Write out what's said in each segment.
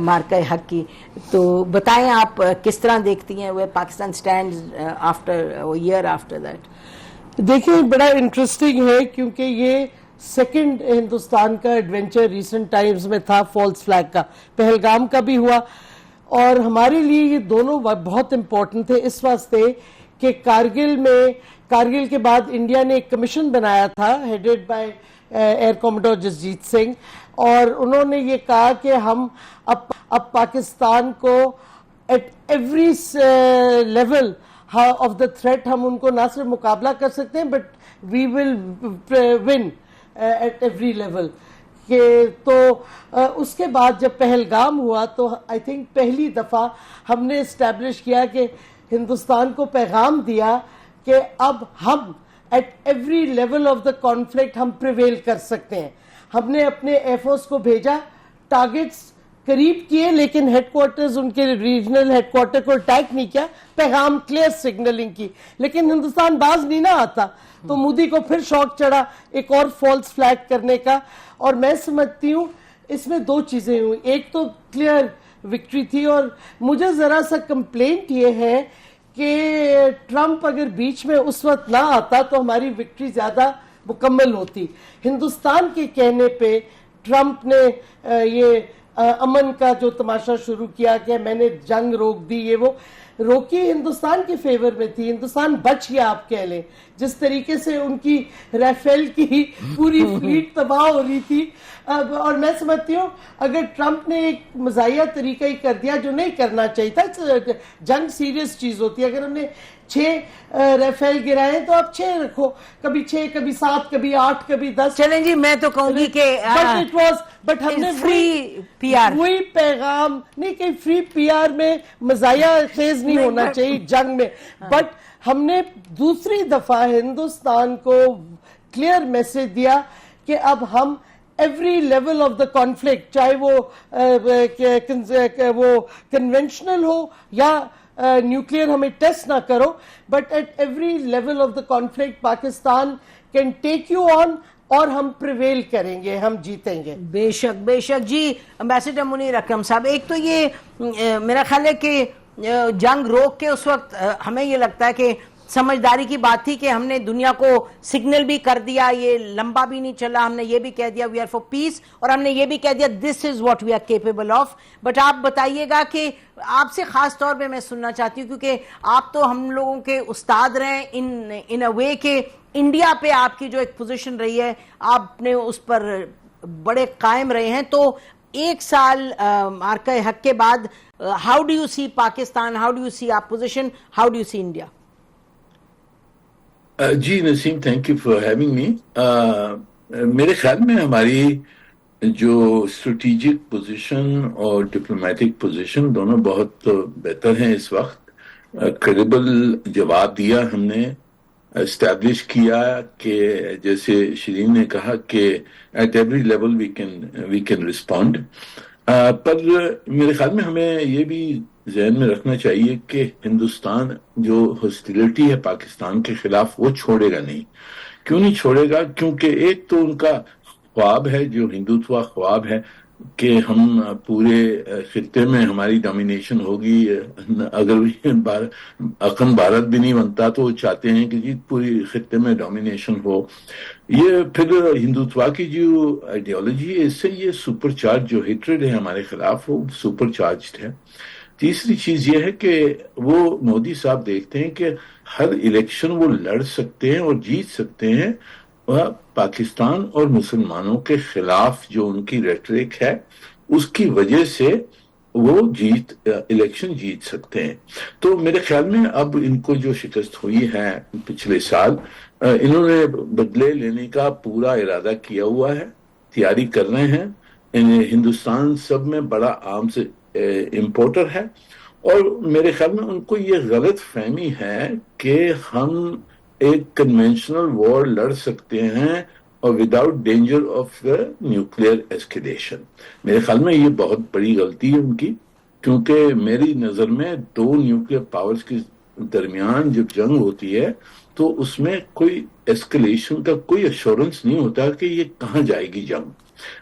مارکہ حق کی. تو بتائیں آپ کس طرح دیکھتی ہیں وہ Pakistan stand after year after that? دیکھیں بڑا انٹرسٹنگ ہے کیونکہ یہ سیکنڈ ہندوستان کا ایڈونچر ریسنٹ ٹائمز میں تھا فالس فلیگ کا. پہلگام کا بھی ہوا اور ہمارے لیے یہ دونوں بہت امپورٹنٹ تھے اس واسطے کہ کارگل کے بعد انڈیا نے ایک کمیشن بنایا تھا headed by air کوموڈور Jasjit Singh, اور انہوں نے یہ کہا کہ ہم اب پاکستان کو at every level of the threat ہم ان کو نہ صرف مقابلہ کر سکتے ہیں but we will win at every level. تو اس کے بعد جب پہلگام ہوا تو آئی تھنک پہلی دفعہ ہم نے اسٹیبلش کیا کہ ہندوستان کو پیغام دیا کہ اب ہم at every level of the conflict ہم پریویل کر سکتے ہیں. ہم نے اپنے ایئر فورس کو بھیجا, ٹارگٹس قریب کیے لیکن ہیڈ کوارٹرز ان کے ریجنل ہیڈ کوارٹر کو اٹیک نہیں کیا, پیغام کلیئر سگنلنگ کی, لیکن ہندوستان باز نہیں نہ آتا تو مودی کو پھر شوق چڑھا ایک اور فالس فلیگ کرنے کا. اور میں سمجھتی ہوں اس میں دو چیزیں ہوئی, ایک تو کلیئر وکٹری تھی اور مجھے ذرا سا کمپلینٹ یہ ہے کہ ٹرمپ اگر بیچ میں اس وقت نہ آتا تو ہماری وکٹری زیادہ مکمل ہوتی. ہندوستان کے کہنے پہ ٹرمپ نے یہ امن کا جو تماشا شروع کیا کہ میں نے جنگ روک دی, یہ وہ روکی ہندوستان کے فیور میں تھی, ہندوستان بچ گیا آپ کہہ لیں. جس طریقے سے ان کی ریفیل کی پوری فلیٹ تباہ ہو رہی تھی, اور میں سمجھتی ہوں اگر ٹرمپ نے ایک مزاحیہ طریقہ ہی کر دیا جو نہیں کرنا چاہیے تھا. جنگ سیریس چیز ہوتی ہے, اگر ہم نے 6 ریفیل گرائے تو آپ 6 رکھو, کبھی 6 کبھی 7 کبھی 8 کبھی 10. چلیں جی میں تو کہوں گی کہ بٹ ہم نے فری پی آر وہی پیغام نہیں کہ فری پی آر میں مزاحیہ خیز نہیں ہونا چاہیے جنگ میں, بٹ ہم نے دوسری دفعہ ہندوستان کو کلیئر میسج دیا کہ اب ہم every level of the conflict, چاہے وہ کنونشنل ہو یا نیوکلیئر ہمیں ٹیسٹ نہ کرو, but at every level of the conflict Pakistan can take you on اور ہم پریویل کریں گے, ہم جیتیں گے. بے شک بے شک. جی امبیسڈر منیر اکرم صاحب, ایک تو یہ میرا خیال ہے کہ جنگ روک کے اس وقت ہمیں یہ لگتا ہے کہ سمجھداری کی بات تھی کہ ہم نے دنیا کو سگنل بھی کر دیا, یہ لمبا بھی نہیں چلا, ہم نے یہ بھی کہہ دیا وی آر فار پیس, اور ہم نے یہ بھی کہہ دیا this is what we are capable of. But آپ بتائیے گا کہ آپ سے خاص طور پہ میں سننا چاہتی ہوں کیونکہ آپ تو ہم لوگوں کے استاد رہے ان اے وے کہ انڈیا پہ آپ کی جو ایک پوزیشن رہی ہے آپ نے اس پر بڑے قائم رہے ہیں. تو 1 سال مارکہ حق کے بعد how do you see Pakistan, how do you see آپ position, how do you see India? جی Naseem, thank you for having me. میرے خیال میں ہماری جو اسٹریٹجک پوزیشن اور ڈپلومیٹک پوزیشن دونوں بہت بہتر ہیں اس وقت. کریڈیبل جواب دیا ہم نے, اسٹیبلش کیا کہ جیسے شرین نے کہا کہ at every level we can respond. پر میرے خیال میں ہمیں یہ بھی ذہن میں رکھنا چاہیے کہ ہندوستان جو ہاسٹیلٹی ہے پاکستان کے خلاف وہ چھوڑے گا نہیں. کیوں نہیں چھوڑے گا؟ کیونکہ ایک تو ان کا خواب ہے جو ہندوتوا خواب ہے کہ ہم پورے خطے میں ہماری ڈومینیشن ہوگی. اگر اخن بھارت بھی نہیں بنتا تو وہ چاہتے ہیں کہ جی پوری خطے میں ڈومینیشن ہو. یہ پھر ہندوتوا کی جو آئیڈیالوجی ہے اس سے یہ سپر چارج جو ہیٹریڈ ہے ہمارے خلاف وہ سپر چارجڈ ہے. تیسری چیز یہ ہے کہ وہ مودی صاحب دیکھتے ہیں کہ ہر الیکشن وہ لڑ سکتے ہیں اور جیت سکتے ہیں, پاکستان اور مسلمانوں کے خلاف جو ان کی ریٹرک ہے اس کی وجہ سے وہ الیکشن جیت سکتے ہیں. تو میرے خیال میں اب ان کو جو شکست ہوئی ہے پچھلے سال, انہوں نے بدلے لینے کا پورا ارادہ کیا ہوا ہے, تیاری کر رہے ہیں. ہندوستان سب میں بڑا عام سے امپورٹر ہے, اور میرے خیال میں ان کو یہ غلط فہمی ہے کہ ہم ایک کنونشنل وار لڑ سکتے ہیں اور without danger of the nuclear escalation. میرے خیال میں یہ بہت بڑی غلطی ہے ان کی, کیونکہ میری نظر میں 2 نیوکلیئر پاورز کے درمیان جب جنگ ہوتی ہے تو اس میں کوئی ایسکیلیشن کا کوئی ایشورنس نہیں ہوتا کہ یہ کہاں جائے گی جنگ.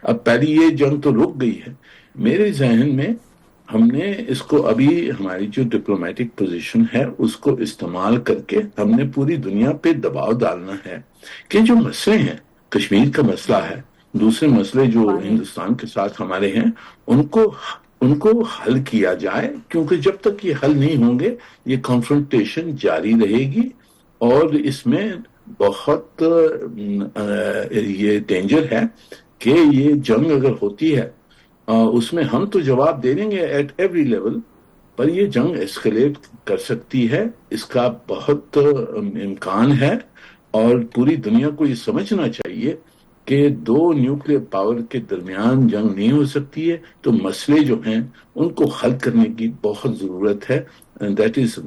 اب پہلی یہ جنگ تو رک گئی ہے میرے ذہن میں. ہم نے اس کو ابھی ہماری جو ڈپلومیٹک پوزیشن ہے اس کو استعمال کر کے ہم نے پوری دنیا پہ دباؤ ڈالنا ہے کہ جو مسئلے ہیں, کشمیر کا مسئلہ ہے, دوسرے مسئلے جو ہندوستان کے ساتھ ہمارے ہیں, ان کو حل کیا جائے, کیونکہ جب تک یہ حل نہیں ہوں گے یہ کنفرنٹیشن جاری رہے گی اور اس میں بہت یہ ڈینجر ہے کہ یہ جنگ اگر ہوتی ہے اس میں ہم تو جواب دے دیں گے ایٹ ایوری لیول, پر یہ جنگ ایسکیلیٹ کر سکتی ہے, اس کا بہت امکان ہے. اور پوری دنیا کو یہ سمجھنا چاہیے کہ دو نیوکلیر پاور کے درمیان جنگ نہیں ہو سکتی ہے, تو مسئلے جو ہیں ان کو حل کرنے کی بہت ضرورت ہے. That is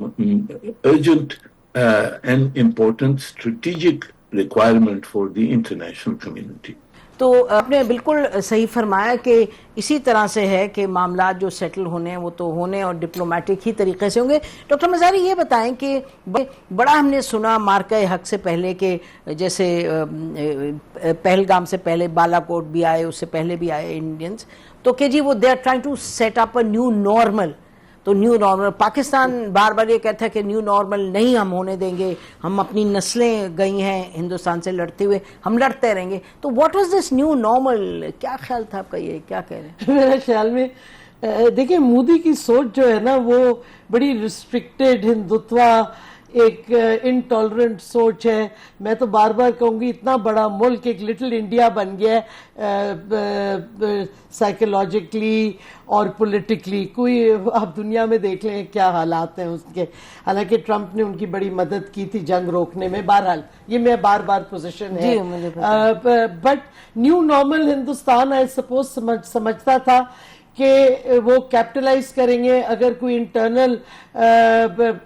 urgent and important strategic requirement for the international community. تو آپ نے بالکل صحیح فرمایا کہ اسی طرح سے ہے کہ معاملات جو سیٹل ہونے ہیں وہ تو ہونے اور ڈپلومیٹک ہی طریقے سے ہوں گے. ڈاکٹر مزاری یہ بتائیں کہ بڑا ہم نے سنا مارکہ حق سے پہلے کہ جیسے پہلگام سے پہلے بالا کوٹ بھی آئے, اس سے پہلے بھی آئے انڈینز, تو کہ جی وہ they are trying to set up a new normal. تو نیو نارمل پاکستان بار بار یہ کہتا ہے کہ نیو نارمل نہیں ہم ہونے دیں گے, ہم اپنی نسلیں گئی ہیں ہندوستان سے لڑتے ہوئے, ہم لڑتے رہیں گے. تو what was this new normal, کیا خیال تھا آپ کا, یہ کیا کہہ رہے ہیں؟ میرے خیال میں دیکھیں مودی کی سوچ جو ہے نا وہ بڑی ریسٹرکٹیڈ ہندوتوا ایک انٹالرنٹ سوچ ہے. میں تو بار بار کہوں گی اتنا بڑا ملک ایک لٹل انڈیا بن گیا ہے سائیکولوجیکلی اور پولیٹیکلی. کوئی آپ دنیا میں دیکھ لیں کیا حالات ہیں اس کے. حالانکہ ٹرمپ نے ان کی بڑی مدد کی تھی جنگ روکنے میں. بہرحال یہ میں بار بار پوزیشن ہے, but new normal Hindustan I suppose سمجھتا تھا کہ وہ کیپٹلائز کریں گے. اگر کوئی انٹرنل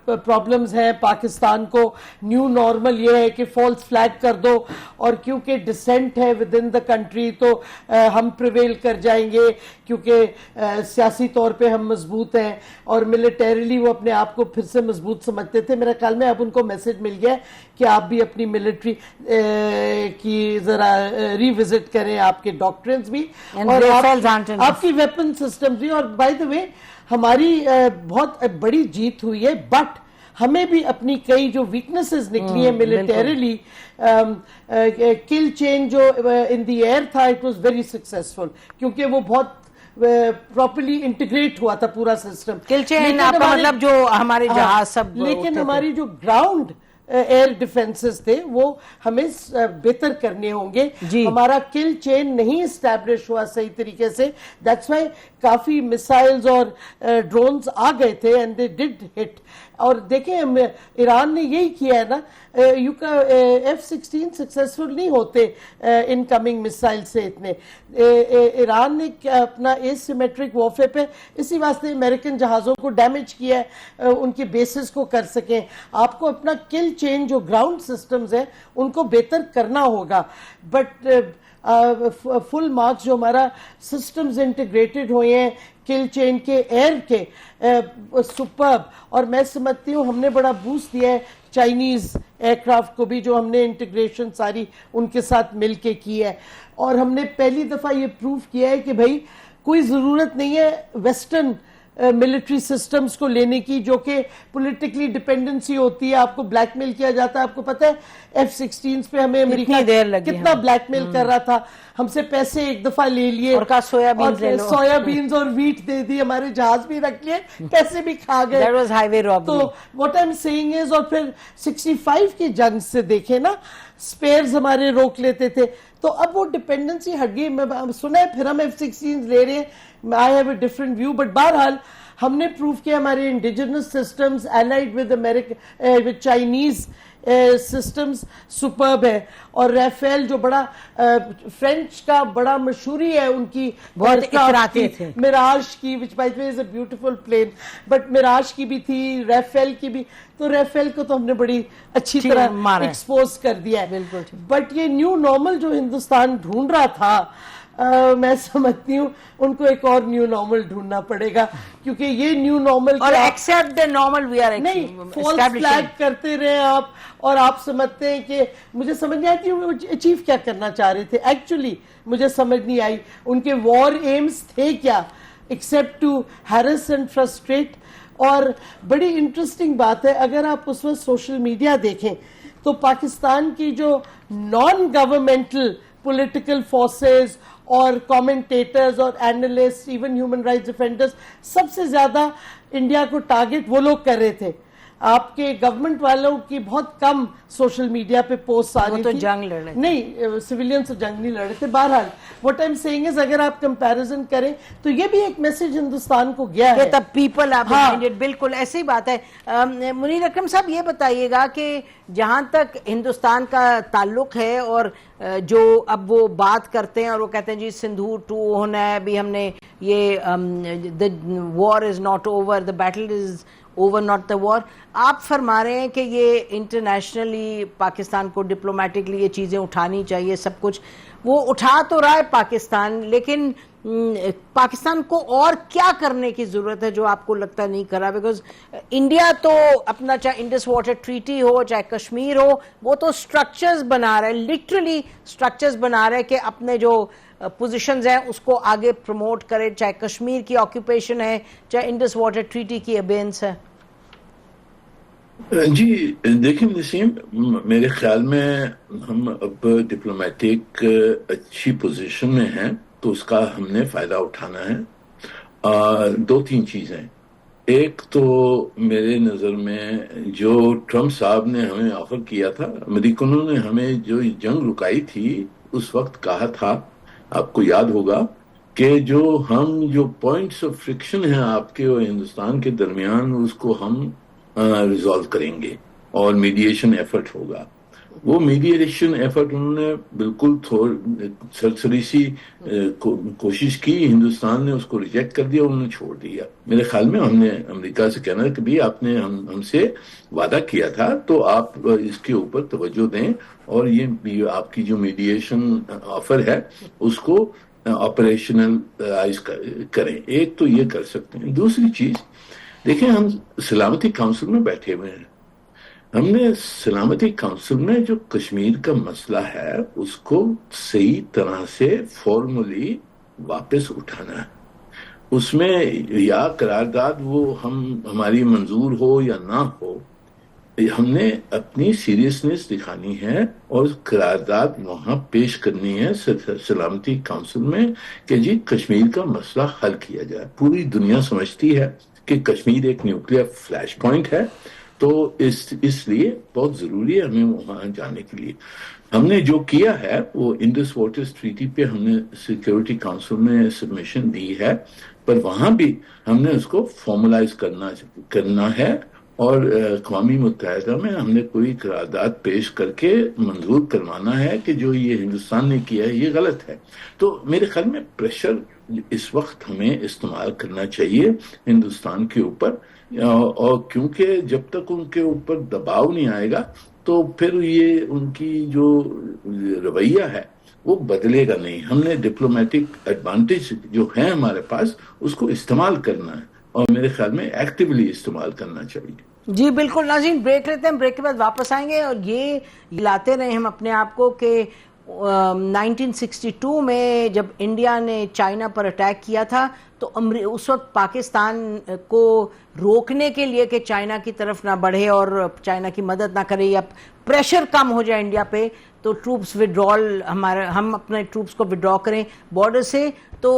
پرابلمز ہیں پاکستان کو, نیو نارمل یہ ہے کہ فالس فلیگ کر دو, اور کیونکہ ڈسینٹ ہے ود ان دا کنٹری تو ہم پریویل کر جائیں گے, کیونکہ سیاسی طور پہ ہم مضبوط ہیں اور ملیٹریلی وہ اپنے آپ کو پھر سے مضبوط سمجھتے تھے. میرے خیال میں اب ان کو میسج مل گیا کہ آپ بھی اپنی ملٹری کی ذرا ری وزٹ کریں, آپ کے ڈاکٹرنز بھی اور آپ کی ویپن سسٹم بھی. اور بائی دا وے ہماری بہت بڑی جیت ہوئی ہے, بٹ ہمیں بھی اپنی کئی جو ویکنسز نکلی ہیں ملیٹریلی. کل چین جو ان دی ایئر تھا اٹ واز ویری سکسیسفل, کیونکہ وہ بہت پراپرلی انٹیگریٹ ہوا تھا پورا سسٹم. کل چین آپ کا مطلب جو ہمارے جہاز سب, لیکن ہماری جو گراؤنڈ ایئر ڈیفنسز تھے وہ ہمیں بہتر کرنے ہوں گے. ہمارا کل چین نہیں اسٹیبلش ہوا صحیح طریقے سے. دیٹس وائی کافی میسائلز اور ڈرونز آ گئے تھے اینڈ دے ڈڈ ہٹ. اور دیکھیں ایران نے یہی کیا ہے نا, F-16 سکسیسفل نہیں ہوتے ان کمنگ مسائل سے اتنے. ایران نے اپنا اے سیمیٹرک وارفیئر پہ اسی واسطے امریکن جہازوں کو ڈیمیج کیا ہے ان کے بیسز کو کر سکیں. آپ کو اپنا کل چین جو گراؤنڈ سسٹمز ہیں ان کو بہتر کرنا ہوگا. بٹ فل مارکس جو ہمارا سسٹمز انٹیگریٹڈ ہوئے ہیں کل چین کے ایئر کے سپرب. اور میں سمجھتی ہوں ہم نے بڑا بوسٹ دیا ہے چائنیز ایئر کرافٹ کو بھی, جو ہم نے انٹیگریشن ساری ان کے ساتھ مل کے کی ہے. اور ہم نے پہلی دفعہ یہ پروف کیا ہے کہ بھائی کوئی ضرورت نہیں ہے ویسٹرن ملٹری سسٹمز کو لینے کی جو کہ پولیٹیکلی ڈیپینڈنسی ہوتی ہے, آپ کو بلیک میل کیا جاتا ہے. آپ کو پتہ ہے F-16 پہ ہمیں امریکہ کتنا بلیک میل کر رہا تھا, ہم سے پیسے ایک دفعہ لے لیے اور سویا بینز اور ویٹ دے دی, ہمارے جہاز بھی رکھ لیے, پیسے بھی کھا گئے. تو what I'm saying is, اور پھر 65 کی جنگ سے دیکھیں نا سپیئرز ہمارے روک لیتے تھے, تو اب وہ ڈیپینڈنسی ہٹ گئی. میں سنا ہے پھر ہم F-16 لے رہے ہیں, I have a different view, but بہرحال ہم نے پروف کیا ہمارے indigenous systems allied with Chinese systems superb ہے. اور ریفیل جو بڑا فرینچ کا بڑا مشہوری ہے ان کی میراج کی, which by the way is a beautiful plane, but میراج کی بھی تھی, ریفیل کی بھی. تو ریفیل کو تو ہم نے بڑی اچھی طرح ایکسپوز کر دیا ہے. بٹ یہ نیو نارمل جو ہندوستان ڈھونڈ رہا تھا میں سمجھتی ہوں ان کو ایک اور نیو نارمل ڈھونڈنا پڑے گا, کیونکہ یہ نیو نارمل اور accept the normal we are نہیں, فالس فلیگ کرتے رہے آپ, اور آپ سمجھتے ہیں کہ مجھے سمجھ نہیں آتی وہ اچیو کیا کرنا چاہ رہے تھے. ایکچولی مجھے سمجھ نہیں آئی ان کے وار ایمز تھے کیا, accept to harass and frustrate. اور بڑی انٹرسٹنگ بات ہے, اگر آپ اس وقت سوشل میڈیا دیکھیں تو پاکستان کی جو نان گورنمنٹل پولیٹیکل فورسز اور کامنٹیٹرز اور analyst, even human rights defenders, سب سے زیادہ انڈیا کو ٹارگٹ وہ لوگ کر رہے تھے. آپ کے گورنمنٹ والوں کی بہت کم سوشل میڈیا پہ پوسٹ آ رہی تھی. جنگ لڑ رہے نہیں, سویلین سے جنگ نہیں لڑ رہے تھے. بہرحال what I'm saying is اگر آپ کمپیریزن کریں تو یہ بھی ایک میسج ہندوستان کو گیا ہے. پیپل بالکل ایسی ہی بات ہے. منیر اکرم صاحب یہ بتائیے گا کہ جہاں تک ہندوستان کا تعلق ہے اور جو اب وہ بات کرتے ہیں اور وہ کہتے ہیں جی سندھور 2 ہونا ہے, ابھی ہم نے یہ the war is not over, the battle is over not the war, آپ فرما رہے ہیں کہ یہ انٹرنیشنلی پاکستان کو ڈپلومیٹکلی یہ چیزیں اٹھانی چاہیے, سب کچھ وہ اٹھا تو رہا ہے پاکستان, لیکن پاکستان کو اور کیا کرنے کی ضرورت ہے جو آپ کو لگتا نہیں کر رہا؟ بیکاز انڈیا تو اپنا چاہے انڈس واٹر ٹریٹی ہو چاہے کشمیر ہو, وہ تو سٹرکچرز بنا رہا ہے, لٹرلی سٹرکچرز بنا رہا ہے کہ اپنے جو پوزیشنز ہیں اس کو آگے پروموٹ کرے, چاہے کشمیر کی آکوپیشن ہے چاہے انڈس واٹر ٹریٹی کی ابینس ہے. جی دیکھیں نسیم, میرے خیال میں ہم اب ڈپلومیٹک اچھی پوزیشن میں ہیں تو اس کا ہم نے فائدہ اٹھانا ہے. 2-3 چیزیں. ایک تو میرے نظر میں جو ٹرمپ صاحب نے ہمیں آفر کیا تھا, امریکنوں نے ہمیں جو جنگ رکائی تھی اس وقت کہا تھا, آپ کو یاد ہوگا, کہ جو پوائنٹس آف فرکشن ہیں آپ کے اور ہندوستان کے درمیان اس کو ہم ریزالو کریں گے اور میڈیشن ایفرٹ ہوگا. وہ میڈیشن ایفرٹ انہوں نے بالکل سرسری سی کوشش کی, ہندوستان نے اس کو ریجیکٹ کر دیا, انہوں نے چھوڑ دیا. میرے خیال میں ہم نے امریکہ سے کہنا ہے کہ بھی آپ نے ہم سے وعدہ کیا تھا تو آپ اس کے اوپر توجہ دیں اور یہ آپ کی جو میڈیشن آفر ہے اس کو آپریشنلائز کریں. ایک تو یہ کر سکتے ہیں. دوسری چیز دیکھیں, ہم سلامتی کونسل میں بیٹھے ہوئے ہیں, ہم نے سلامتی کونسل میں جو کشمیر کا مسئلہ ہے اس کو صحیح طرح سے فارملی واپس اٹھانا ہے. اس میں یا قرارداد وہ ہماری منظور ہو یا نہ ہو, ہم نے اپنی سیریسنس دکھانی ہے اور قرارداد وہاں پیش کرنی ہے سلامتی کونسل میں کہ جی کشمیر کا مسئلہ حل کیا جائے. پوری دنیا سمجھتی ہے کہ کشمیر ایک نیوکلیئر فلیش پوائنٹ ہے, تو اس لیے بہت ضروری ہے ہمیں وہاں جانے کے لیے. ہم نے جو کیا ہے وہ انڈس واٹر ٹریٹی پہ ہم نے سیکیورٹی کونسل میں سبمیشن دی ہے, پر وہاں بھی ہم نے اس کو فارملائز کرنا ہے اور اقوام متحدہ میں ہم نے کوئی قرارداد پیش کر کے منظور کروانا ہے کہ جو یہ ہندوستان نے کیا ہے یہ غلط ہے. تو میرے خیال میں پریشر اس وقت ہمیں استعمال کرنا چاہیے ہندوستان کے اوپر, اور کیونکہ جب تک ان کے اوپر دباؤ نہیں آئے گا تو پھر یہ ان کی جو رویہ ہے وہ بدلے گا نہیں. ہم نے ڈپلومیٹک ایڈوانٹیج جو ہے ہمارے پاس اس کو استعمال کرنا ہے اور میرے خیال میں ایکٹیولی استعمال کرنا چاہیے. جی بالکل. ناظرین بریک لیتے ہیں, بریک کے بعد واپس آئیں گے اور یہ لاتے رہے ہم اپنے آپ کو کہ 1962 میں جب انڈیا نے چائنا پر اٹیک کیا تھا تو اس وقت پاکستان کو روکنے کے لیے کہ چائنا کی طرف نہ بڑھے اور چائنا کی مدد نہ کرے یا پریشر کم ہو جائے انڈیا پہ, تو ٹروپس وڈرال ہم اپنے ٹروپس کو وڈرا کریں بارڈر سے. تو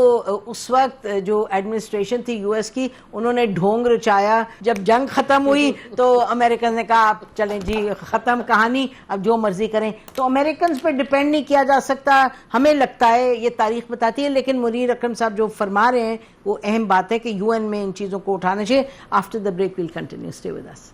اس وقت جو ایڈمنسٹریشن تھی یو ایس کی, انہوں نے ڈھونگ رچایا. جب جنگ ختم ہوئی تو امریکن نے کہا آپ چلیں جی ختم کہانی, اب جو مرضی کریں. تو امریکنز پہ ڈیپینڈ نہیں کیا جا سکتا, ہمیں لگتا ہے, یہ تاریخ بتاتی ہے. لیکن منیر اکرم صاحب جو فرما رہے ہیں وہ اہم بات ہے کہ UN میں ان چیزوں کو اٹھانا چاہیے. After the break we'll continue, stay with us.